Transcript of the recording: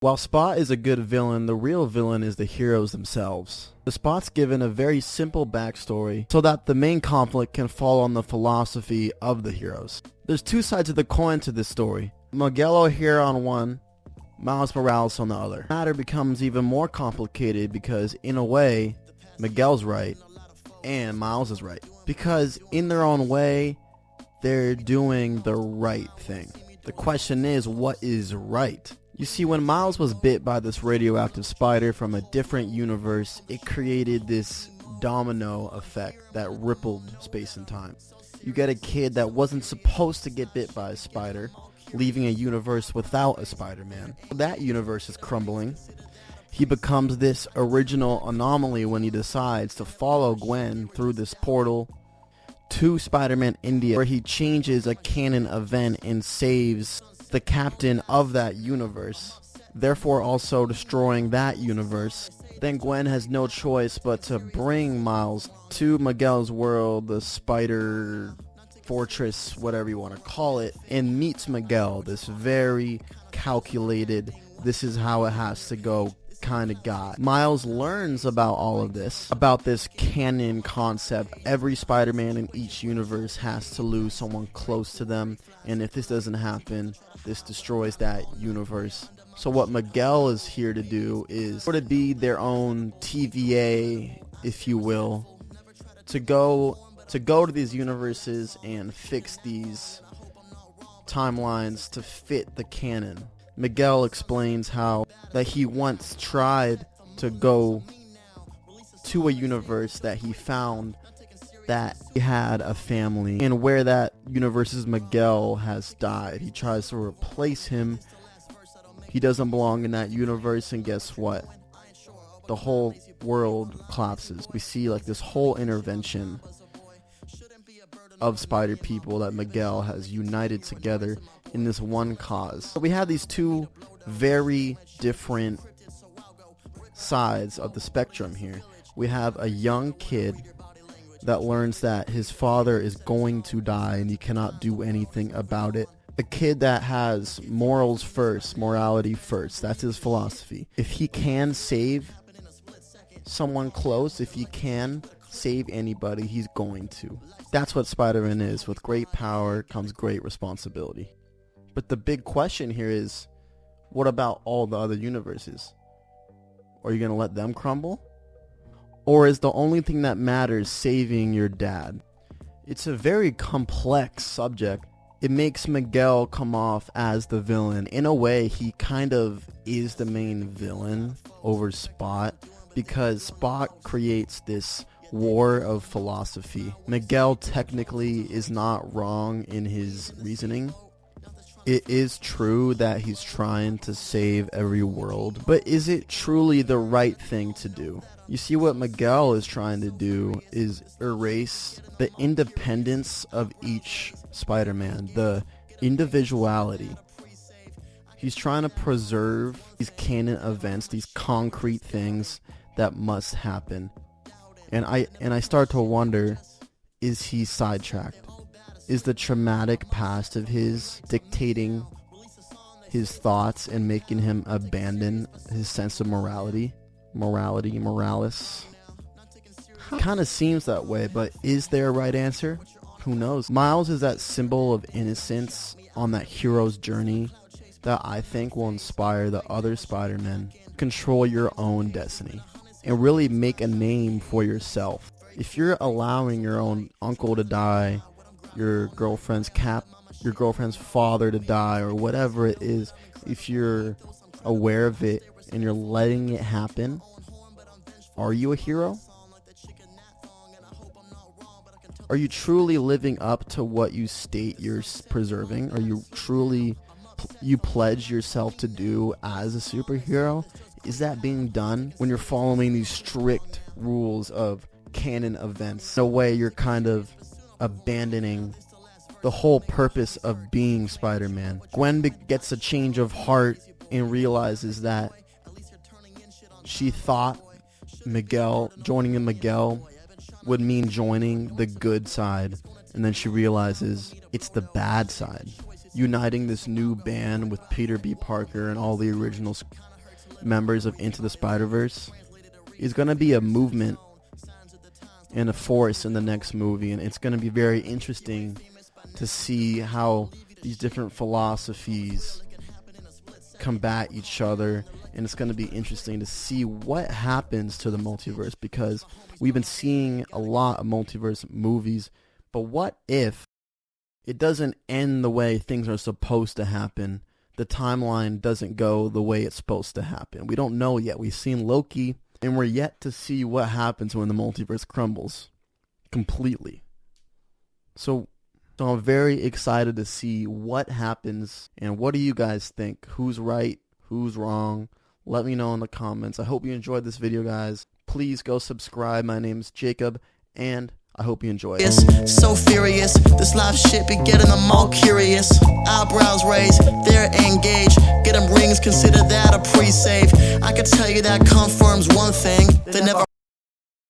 While Spot is a good villain, the real villain is the heroes themselves. The Spot's given a very simple backstory so that the main conflict can fall on the philosophy of the heroes. There's two sides of the coin to this story. Miguel O'Hara on one, Miles Morales on the other. The matter becomes even more complicated because, in a way, Miguel's right and Miles is right. Because in their own way, they're doing the right thing. The question is, what is right? You see, when Miles was bit by this radioactive spider from a different universe, it created this domino effect that rippled space and time. You get a kid that wasn't supposed to get bit by a spider, leaving a universe without a Spider-Man. That universe is crumbling. He becomes this original anomaly when he decides to follow Gwen through this portal to Spider-Man India, where he changes a canon event and saves the captain of that universe, therefore also destroying that universe. Then Gwen has no choice but to bring Miles to Miguel's world, the Spider Fortress, whatever you want to call it, and meets Miguel, this very calculated, this is how it has to go kind of guy. Miles learns about all of this, about this canon concept. Every Spider-Man in each universe has to lose someone close to them, and if this doesn't happen, this destroys that universe. So what Miguel is here to do is sort of be their own TVA, if you will, to go to these universes and fix these timelines to fit the canon. Miguel explains how that he once tried to go to a universe that he found that he had a family, and where that universe's Miguel has died. He tries to replace him. He doesn't belong in that universe, and guess what? The whole world collapses. We see like this whole intervention of spider people that Miguel has united together in this one cause. So we have these two very different sides of the spectrum here. We have a young kid that learns that his father is going to die and he cannot do anything about it. A kid that has morals first, morality first. That's his philosophy. If he can save someone close, if he can save anybody, he's going to. That's what Spider-Man is. With great power comes great responsibility. But the big question here is, what about all the other universes? Are you going to let them crumble? Or is the only thing that matters saving your dad? It's a very complex subject. It makes Miguel come off as the villain. In a way, he kind of is the main villain over Spot, because Spot creates this war of philosophy. Miguel technically is not wrong in his reasoning. It is true that he's trying to save every world, but is it truly the right thing to do? You see, what Miguel is trying to do is erase the independence of each Spider-Man, the individuality. He's trying to preserve these canon events, these concrete things that must happen. And I start to wonder, is he sidetracked? Is the traumatic past of his dictating his thoughts and making him abandon his sense of morality? Moralis? Kind of seems that way, but is there a right answer? Who knows? Miles is that symbol of innocence on that hero's journey that I think will inspire the other Spider-Men. Control your own destiny and really make a name for yourself. If you're allowing your own uncle to die, your girlfriend's father to die, or whatever it is, if you're aware of it and you're letting it happen, are you a hero? Are you truly living up to what you state you're preserving? Are you truly, you pledge yourself to do as a superhero? Is that being done when you're following these strict rules of canon events? In a way, you're kind of abandoning the whole purpose of being Spider-Man. Gwen gets a change of heart and realizes that she thought joining Miguel would mean joining the good side, and then she realizes it's the bad side. Uniting this new band with Peter B. Parker and all the original members of Into the Spider-Verse is going to be a movement and a force in the next movie, and it's going to be very interesting to see how these different philosophies combat each other, and it's going to be interesting to see what happens to the multiverse, because we've been seeing a lot of multiverse movies, but what if it doesn't end the way things are supposed to happen? The timeline doesn't go the way it's supposed to happen. We don't know yet. We've seen Loki, and we're yet to see what happens when the multiverse crumbles completely. So I'm very excited to see what happens, and what do you guys think? Who's right? Who's wrong? Let me know in the comments. I hope you enjoyed this video, guys. Please go subscribe. My name is Jacob, and I hope you enjoy it. So furious, this live shit be getting them all curious. Eyebrows raised, they're engaged. Get them rings, consider that a pre-save. I can tell you that confirms one thing, they never